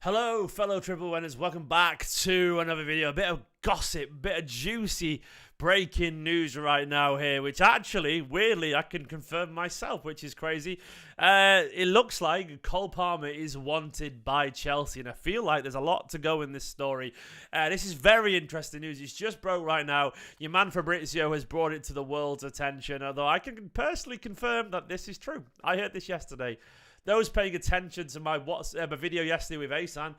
Hello, fellow triple winners. Welcome back to another video. A bit of gossip, bit of juicy breaking news right now here, which actually, weirdly, I can confirm myself, which is crazy. It looks like Cole Palmer is wanted by Chelsea, and I feel like there's a lot to go in this story. This is very interesting news. It's just broke right now. Your man Fabrizio has brought it to the world's attention, although I can personally confirm that this is true. I heard this yesterday. Those paying attention to my video yesterday with Asan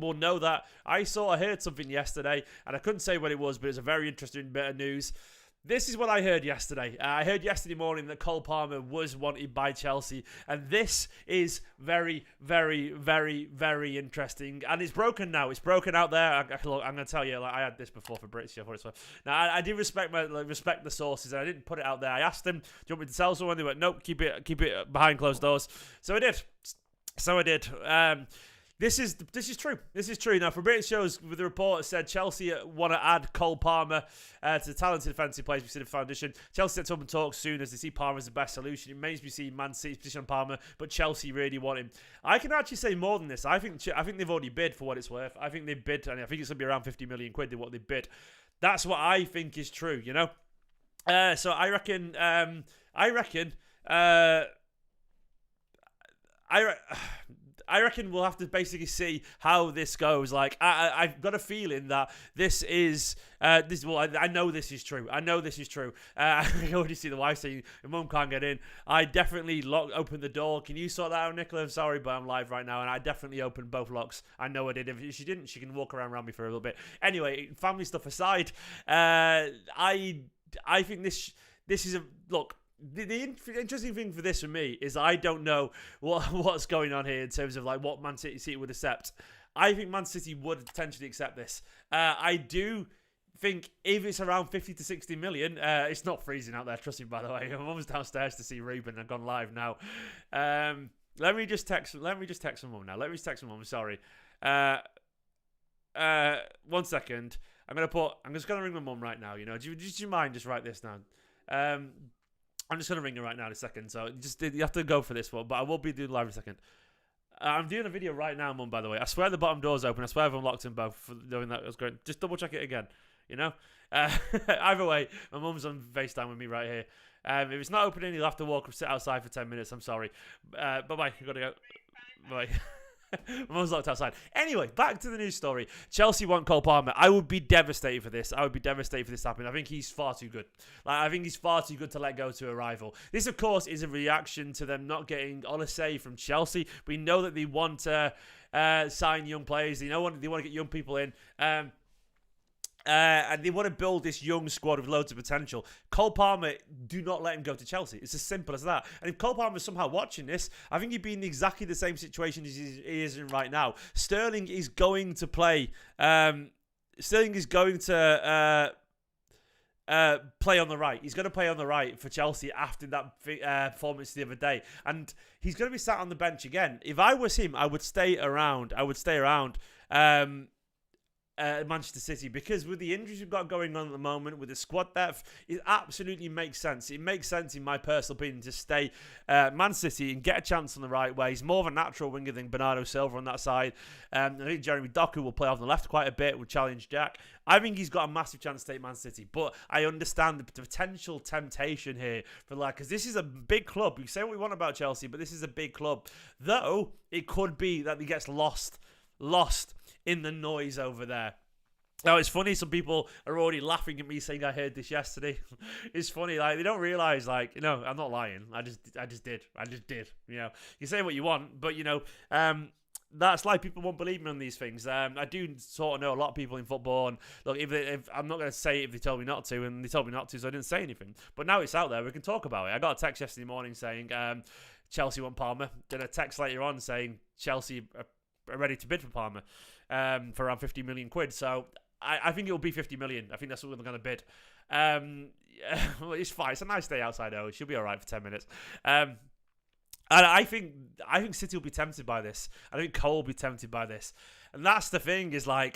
will know that I heard something yesterday, and I couldn't say what it was, but it's a very interesting bit of news. This is what I heard yesterday. I heard yesterday morning that Cole Palmer was wanted by Chelsea, and this is very, very, very, very interesting. And it's broken now. It's broken out there. Look, I'm going to tell you, like, I had this before for Fabrizio. Now, I did respect the sources, and I didn't put it out there. I asked them, "Do you want me to tell someone?" They went, "Nope, keep it behind closed doors." So I did. This is true. This is true. Now, Fabrizio's with the report said Chelsea want to add Cole Palmer to the talented defensive players we see in the foundation. Chelsea set up and talk soon as they see Palmer as the best solution. It makes me see Man City's position on Palmer, but Chelsea really want him. I can actually say more than this. I think they've already bid for what it's worth. I think they've bid, and I think it's going to be around 50 million quid. What they bid. That's what I think is true. You know. So I reckon. I reckon we'll have to basically see how this goes. Like, I've got a feeling that this is Well, I know this is true. I know this is true. I can already see the wife saying, "Mum can't get in." I definitely opened the door. Can you sort that out, Nicola? I'm sorry, but I'm live right now, and I definitely opened both locks. I know I did. If she didn't, she can walk around me for a little bit. Anyway, family stuff aside, I think this is a look. The interesting thing for this for me is I don't know what's going on here in terms of like what Man City would accept. I think Man City would potentially accept this. I do think if it's around 50 to 60 million, it's not freezing out there. Trust me, by the way. My mum's downstairs to see Ruben. I've gone live now. Let me just text my mum now. Let me just text my mum. Sorry. 1 second. I'm just gonna ring my mum right now. You know, do you mind just write this down? I'm just going to ring her right now in a second, so you have to go for this one, but I will be doing live in a second. I'm doing a video right now, Mum, by the way. I swear the bottom door's open. I swear I've unlocked them both for doing that. I was going, just double check it again, you know? Either way, my mum's on FaceTime with me right here. If it's not opening, you'll have to sit outside for 10 minutes. I'm sorry. Bye-bye. You've got to go. Bye. My mum's locked outside. Anyway, back to the news story. Chelsea want Cole Palmer. I would be devastated for this. Happening. I think he's far too good. I think he's far too good to let go to a rival. This, of course, is a reaction to them not getting Oliseh from Chelsea. We know that they want to sign young players. They want to get young people in. And they want to build this young squad with loads of potential. Cole Palmer, do not let him go to Chelsea. It's as simple as that. And if Cole Palmer is somehow watching this, I think he'd be in exactly the same situation as he is in right now. Sterling is going to play. Sterling is going to play on the right. He's going to play on the right for Chelsea after that performance the other day. And he's going to be sat on the bench again. If I was him, I would stay around. Manchester City, because with the injuries we've got going on at the moment, with the squad depth, it absolutely makes sense. It makes sense, in my personal opinion, to stay Man City and get a chance on the right way. He's more of a natural winger than Bernardo Silva on that side. I think Jeremy Doku will play off the left quite a bit, will challenge Jack. I think he's got a massive chance to take Man City, but I understand the potential temptation here because this is a big club. We say what we want about Chelsea, but this is a big club. Though it could be that he gets lost in the noise over there. Now, it's funny, some people are already laughing at me saying I heard this yesterday. It's funny, they don't realise, I'm not lying. I just did. You know, you say what you want, but, that's like people won't believe me on these things. I do sort of know a lot of people in football, and look, if I'm not going to say it if they told me not to, and they told me not to, so I didn't say anything. But now it's out there, we can talk about it. I got a text yesterday morning saying Chelsea want Palmer. Then a text later on saying Chelsea are ready to bid for Palmer for around 50 million quid. So I think it will be 50 million. I think that's what they're going to bid. Well, it's fine. It's a nice day outside. She'll be all right for 10 minutes. And I think City will be tempted by this. I think Cole will be tempted by this. And that's the thing, is I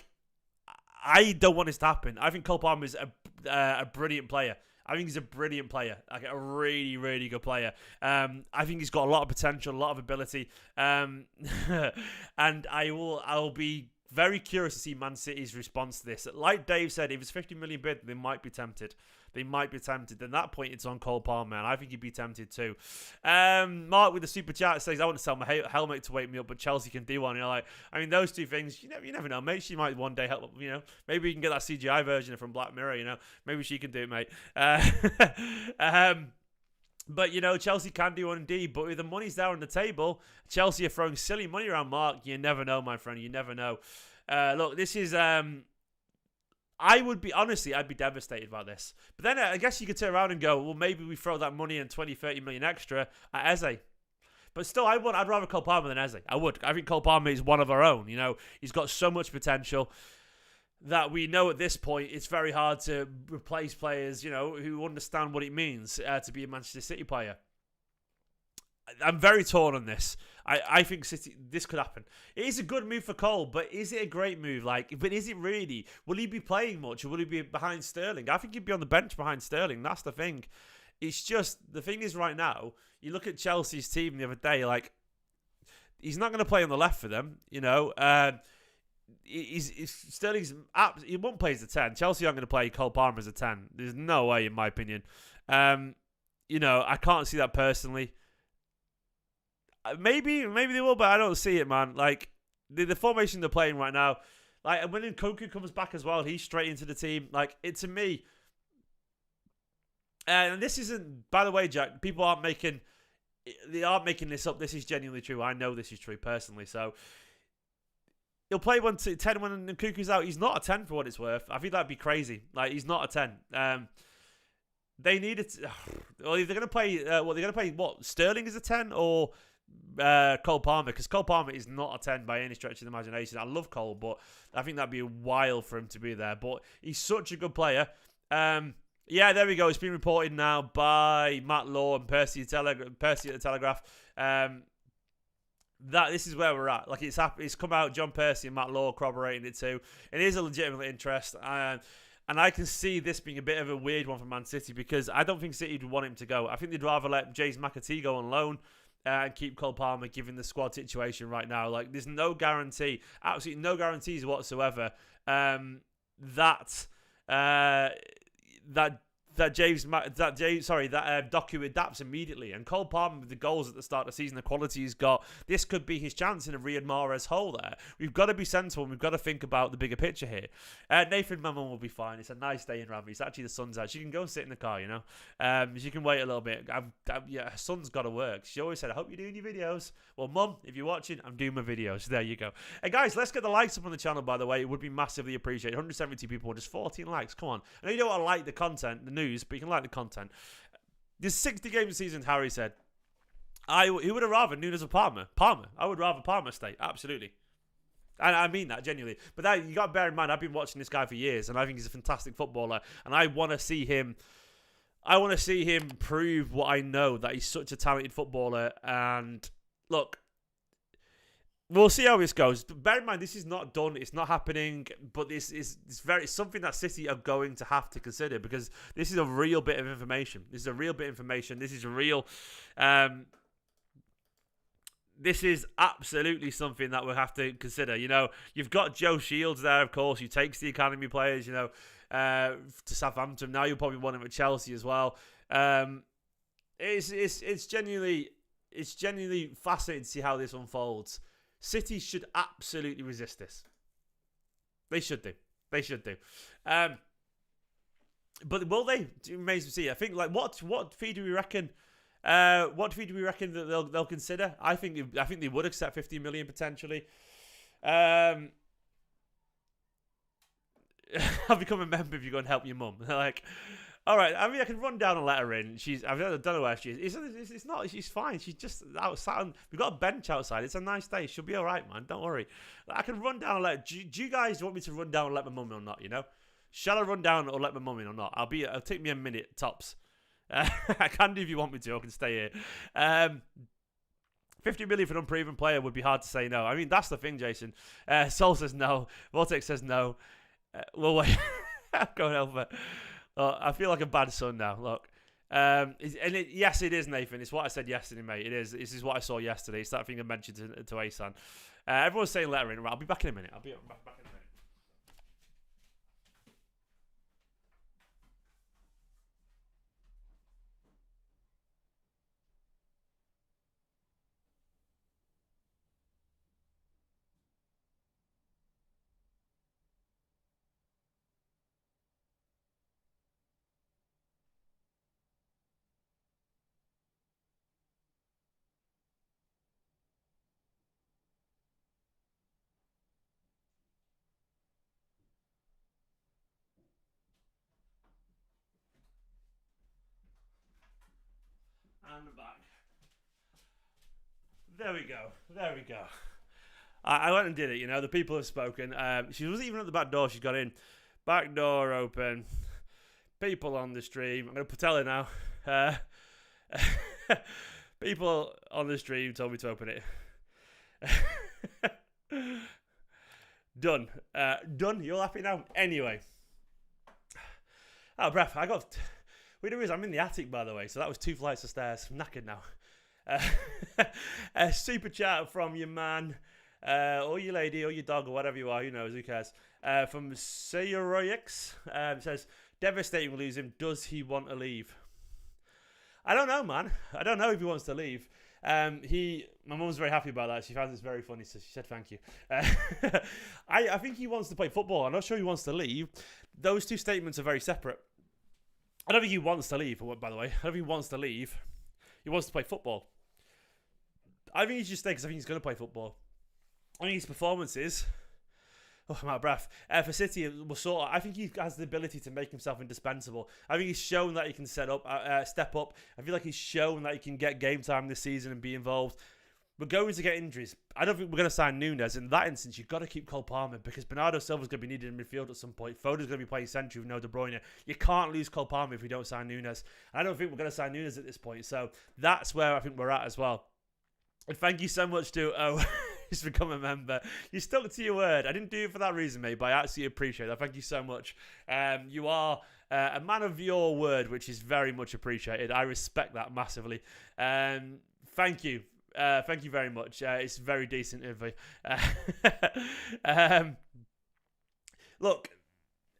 don't want this to happen. I think Cole Palmer is a brilliant player. I think he's a brilliant player, like a really, really good player. I think he's got a lot of potential, a lot of ability, and I'll be very curious to see Man City's response to this. Like Dave said, if it's 50 million bid, they might be tempted. They might be tempted. At that point, it's on Cole Palmer, and I think he'd be tempted too. Mark with the super chat says, I want to sell my helmet to wake me up, but Chelsea can do one. You know, like, I mean, those two things, you never know, mate. She might one day help, maybe we can get that CGI version from Black Mirror, Maybe she can do it, mate. But, Chelsea can do one indeed. But if the money's there on the table, Chelsea are throwing silly money around, Mark. You never know, my friend. You never know. Look, this is... I'd be devastated about this. But then I guess you could turn around and go, well, maybe we throw that money and 20, 30 million extra at Eze. But still, I'd rather Cole Palmer than Eze. I would. I think Cole Palmer is one of our own. He's got so much potential that we know at this point it's very hard to replace players, who understand what it means to be a Manchester City player. I'm very torn on this. I think City, this could happen. It is a good move for Cole, but is it a great move? But is it really? Will he be playing much, or will he be behind Sterling? I think he'd be on the bench behind Sterling. That's the thing. It's just, the thing is right now, you look at Chelsea's team the other day, he's not going to play on the left for them, Sterling's he won't play as a 10. Chelsea aren't going to play Cole Palmer as a 10. There's no way, in my opinion. I can't see that personally. Maybe they will, but I don't see it, man. The formation they're playing right now, and when Nkunku comes back as well, he's straight into the team. To me, and this isn't, by the way, Jack, people aren't making this up. This is genuinely true. I know this is true personally. So he'll play 10 when Nkunku's out. He's not a 10 for what it's worth. I think that'd be crazy. He's not a 10. They need it. Well, if they're going to play, they're going to play what? Sterling is a 10 or Cole Palmer? Because Cole Palmer is not a 10 by any stretch of the imagination. I love Cole, but I think that'd be a while for him to be there. But he's such a good player. Yeah, there we go. It's been reported now by Matt Law and Percy at the Telegraph. That this is where we're at. It's come out. John Percy and Matt Law corroborating it too. It is a legitimate interest, and I can see this being a bit of a weird one for Man City, because I don't think City would want him to go. I think they'd rather let James McAtee go on loan and keep Cole Palmer, given the squad situation right now. There's no guarantee, absolutely no guarantees whatsoever, that Doku adapts immediately. And Cole Palmer, with the goals at the start of the season, the quality he's got, this could be his chance in a Riyad Mahrez hole there. We've got to be sensible, and we've got to think about the bigger picture here. Nathan Mammon will be fine. It's a nice day in Rugby. It's actually the sun's out. She can go and sit in the car, she can wait a little bit. Her son's got to work. She always said, I hope you're doing your videos. Well, Mum, if you're watching, I'm doing my videos. There you go. Hey, guys, let's get the likes up on the channel, by the way. It would be massively appreciated. 170 people, just 14 likes. Come on. I know you don't want to like the content, the news, but you can like the content. There's 60 games a season, Harry said. Who would have rather, Nunes or Palmer? Palmer. I would rather Palmer stay. Absolutely. And I mean that genuinely. But you got to bear in mind, I've been watching this guy for years, and I think he's a fantastic footballer. And I want to see him. I want to see him prove what I know, that he's such a talented footballer. And look, we'll see how this goes. Bear in mind, this is not done. It's not happening. But it's something that City are going to have to consider, because this is a real bit of information. This is a real bit of information. This is real. This is absolutely something that we'll have to consider. You've got Joe Shields there, of course, who takes the academy players, to Southampton. Now you'll probably want him at Chelsea as well. It's genuinely fascinating to see how this unfolds. City should absolutely resist this. They should do. But will they? Remains to see. I think what fee do we reckon? What fee do we reckon that they'll consider? I think they would accept 50 million potentially. I'll become a member if you go and help your mum. All right. I mean, I can run down and let her in. I don't know where she is. It's not. She's fine. She's just outside. We've got a bench outside. It's a nice day. She'll be all right, man. Don't worry. I can run down and let her. Do you guys want me to run down and let my mum in or not? Shall I run down or let my mum in or not? It'll take me a minute tops. I can do if you want me to. I can stay here. 50 million for an unproven player would be hard to say no. I mean, that's the thing, Jason. Sol says no. Vortex says no. Well, wait. Go and help her. I feel like a bad son now. Look. Yes, it is, Nathan. It's what I said yesterday, mate. It is. This is what I saw yesterday. It's that thing I mentioned to Asan. Everyone's saying lettering. Right, I'll be back in a minute. I'll be back in a minute. And I'm back. There we go. There we go. I went and did it. You know, the people have spoken. She wasn't even at the back door. She got in. Back door open. People on the stream. I'm going to tell her now. People on the stream told me to open it. Done. Done. You're happy now? Anyway. Oh, breath. I got... Weird is, I'm in the attic, by the way, so that was 2 flights of stairs. I'm knackered now. A super chat from your man, or your lady, or your dog, or whatever you are. Who knows? Who cares? From Sayoroix. Says, devastating, we lose him. Does he want to leave? I don't know, man. I don't know if he wants to leave. My mum's very happy about that. She found this very funny, so she said thank you. I think he wants to play football. I'm not sure he wants to leave. Those two statements are very separate. I don't think he wants to leave, by the way. I don't think he wants to leave. He wants to play football. I think he's just there because I think he's going to play football. I think his performances... Oh, I'm out of breath. For City, I think he has the ability to make himself indispensable. I think he's shown that he can step up. I feel like he's shown that he can get game time this season and be involved. We're going to get injuries. I don't think we're going to sign Nunes. In that instance, you've got to keep Cole Palmer because Bernardo Silva's going to be needed in midfield at some point. Foden's going to be playing central with no De Bruyne. You can't lose Cole Palmer if we don't sign Nunes. I don't think we're going to sign Nunes at this point. So that's where I think we're at as well. And thank you so much to who's become a member. You stuck to your word. I didn't do it for that reason, mate, but I absolutely appreciate that. Thank you so much. You are a man of your word, which is very much appreciated. I respect that massively. Thank you. Thank you very much. It's very decent of you. Look,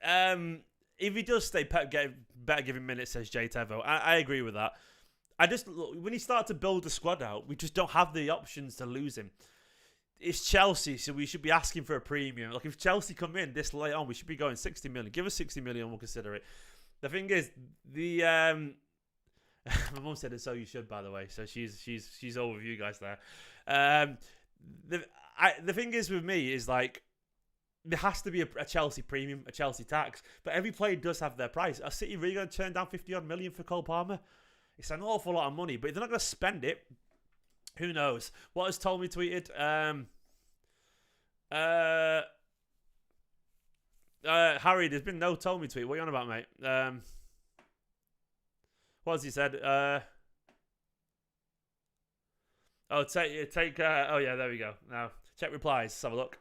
if he does stay, Pep better give him minutes, says Jay Tevo. I agree with that. Look, when he started to build the squad out, we just don't have the options to lose him. It's Chelsea, so we should be asking for a premium. Like if Chelsea come in this late on, we should be going 60 million. Give us 60 million, we'll consider it. The thing is, my mum said it, so you should, by the way. So she's all with you guys there. The thing is with me is like there has to be a Chelsea premium, a Chelsea tax. But every player does have their price. Are City really going to turn down 50-odd million for Cole Palmer? It's an awful lot of money, but if they're not going to spend it, who knows? What has Tommy tweeted? Harry, there's been no Tommy tweet. What are you on about, mate? What has he said? Take. Oh yeah, there we go. Now check replies. Let's have a look.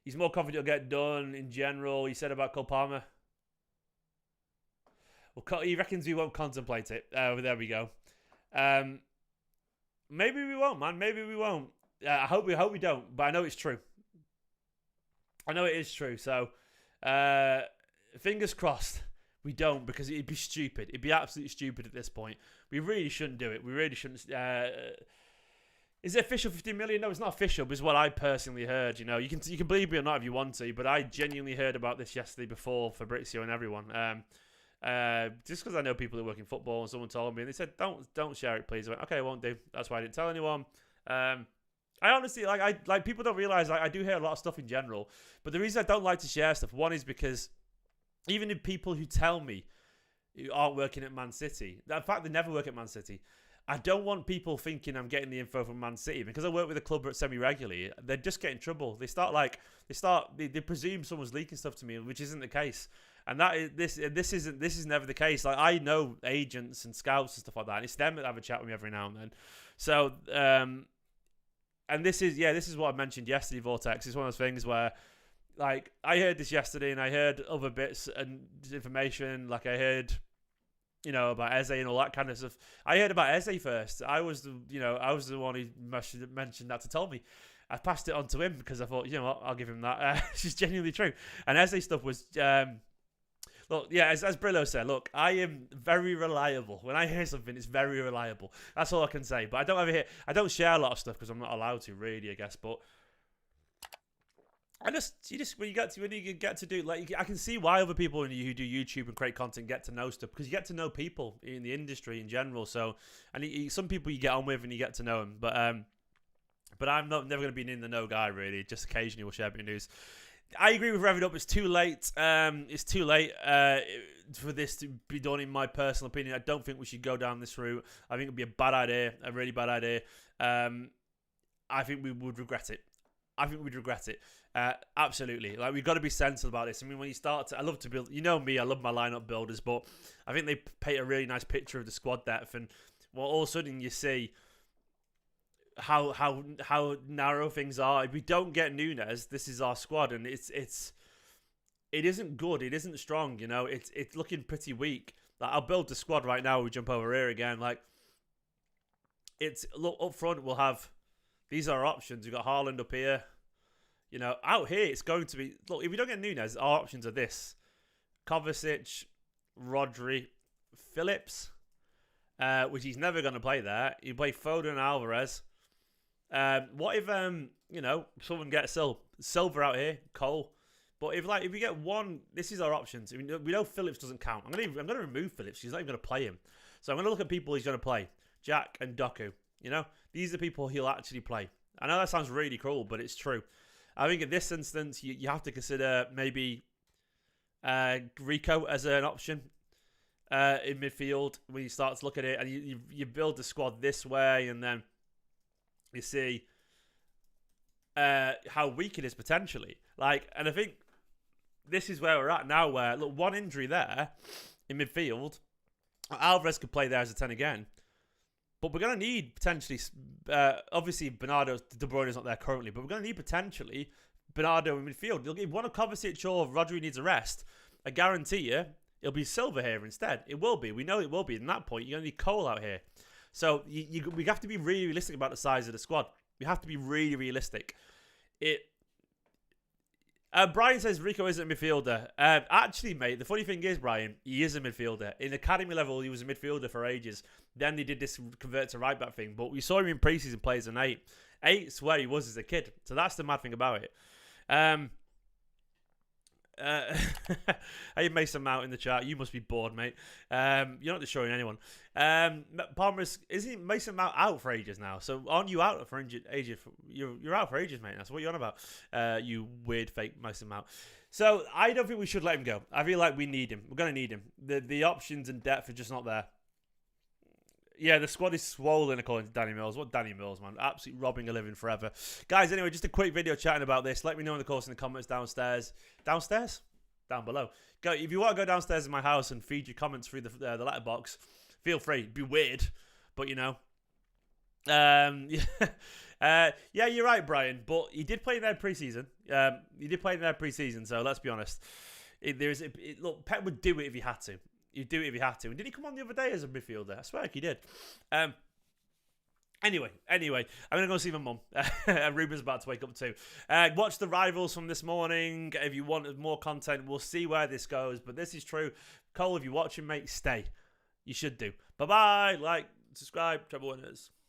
He's more confident he'll get done in general. He said about Cole Palmer. Well, he reckons we won't contemplate it. There we go. Maybe we won't, man. Maybe we won't. I hope we don't. But I know it's true. I know it is true. So, fingers crossed we don't, because it'd be stupid. It'd be absolutely stupid at this point. We really shouldn't do it. We really shouldn't. Is it official 15 million? No, it's not official, but it's what I personally heard. You know, you can believe me or not if you want to, but I genuinely heard about this yesterday before Fabrizio and everyone. Just because I know people who work in football, and someone told me, and they said, "Don't share it, please." I went, "Okay, I won't do." That's why I didn't tell anyone. I honestly like people don't realize I do hear a lot of stuff in general, but the reason I don't like to share stuff, one, is because even if people who tell me who aren't working at Man City, in fact they never work at Man City, I don't want people thinking I'm getting the info from Man City, because I work with a club semi-regularly. They just get in trouble. They presume someone's leaking stuff to me, which isn't the case. And this is never the case. Like, I know agents and scouts and stuff like that, and it's them that have a chat with me every now and then. So, and this is what I mentioned yesterday, Vortex. It's one of those things where like, I heard this yesterday, and I heard other bits and information. Like, I heard, about Eze and all that kind of stuff. I heard about Eze first. I was the one who mentioned that to tell me. I passed it on to him because I thought, you know what, I'll give him that. It's just genuinely true. And Eze stuff was, look, yeah, as Brillo said, look, I am very reliable. When I hear something, it's very reliable. That's all I can say. But I don't share a lot of stuff because I'm not allowed to, really, I guess. But when you get to do, like, I can see why other people who do YouTube and create content get to know stuff, because you get to know people in the industry in general. So, and some people you get on with and you get to know them. But I'm never going to be an in the know guy, really. Just occasionally we'll share a bit of news. I agree with Revving Up. It's too late. It's too late for this to be done, in my personal opinion. I don't think we should go down this route. I think it would be a bad idea, a really bad idea. I think we would regret it. Absolutely. Like, we've got to be sensible about this. I mean, when you start to, I love to build, you know me, I love my lineup builders, but I think they paint a really nice picture of the squad depth, and well, all of a sudden you see how narrow things are. If we don't get Nunes, this is our squad, and it isn't good. It isn't strong. It's looking pretty weak. Like, I'll build the squad right now. We jump over here again. Like, look up front. We'll have, these are our options. We've got Haaland up here. Out here it's going to be, look, if we don't get Nunes, our options are this: Kovacic, Rodri, Phillips, which he's never going to play there. You play Foden and Alvarez. What if someone gets Silva out here, Cole? But if we get one, this is our options. We know Phillips doesn't count. I'm gonna remove Phillips. He's not even gonna play him. So I'm gonna look at people he's gonna play. Jack and Doku. These are people he'll actually play. I know that sounds really cruel, but it's true. I think in this instance you have to consider maybe Rico as an option in midfield when you start to look at it, and you build the squad this way, and then you see how weak it is potentially. Like, and I think this is where we're at now, where, look, one injury there in midfield, Alvarez could play there as a 10 again, but we're going to need potentially, obviously Bernardo, De Bruyne is not there currently, but we're going to need potentially Bernardo in midfield. If one of Kovacic or Rodri needs a rest, I guarantee you it'll be Silva here instead. It will be. We know it will be. In that point, you're going to need Cole out here. So we have to be really realistic about the size of the squad. We have to be really realistic. Brian says Rico isn't a midfielder. Actually, mate, the funny thing is, Brian, he is a midfielder. In academy level, he was a midfielder for ages. Then they did this convert to right back thing. But we saw him in preseason play as an 8. 8's where he was as a kid. So that's the mad thing about it. Hey, Mason Mount in the chat. You must be bored, mate. You're not destroying anyone. Palmer's, isn't Mason Mount out for ages now? So aren't you out for ages? You're out for ages, mate. That's what you're on about. You weird fake Mason Mount. So I don't think we should let him go. I feel like we need him. We're going to need him. The options and depth are just not there. Yeah, the squad is swollen, according to Danny Mills. What Danny Mills, man? Absolutely robbing a living forever. Guys, anyway, just a quick video chatting about this. Let me know in the comments downstairs. Downstairs? Down below. Go if you want to go downstairs in my house and feed your comments through the letterbox, feel free. It'd be weird, but yeah, you're right, Brian. But he did play there pre-season. So let's be honest. Look, Pep would do it if he had to. He'd do it if he had to. And did he come on the other day as a midfielder? I swear like he did. Anyway, I'm going to go see my mum. Ruben's about to wake up too. Watch the rivals from this morning. If you want more content, we'll see where this goes. But this is true. Cole, if you're watching, mate, stay. You should do. Bye-bye. Like, subscribe, Treble Winners.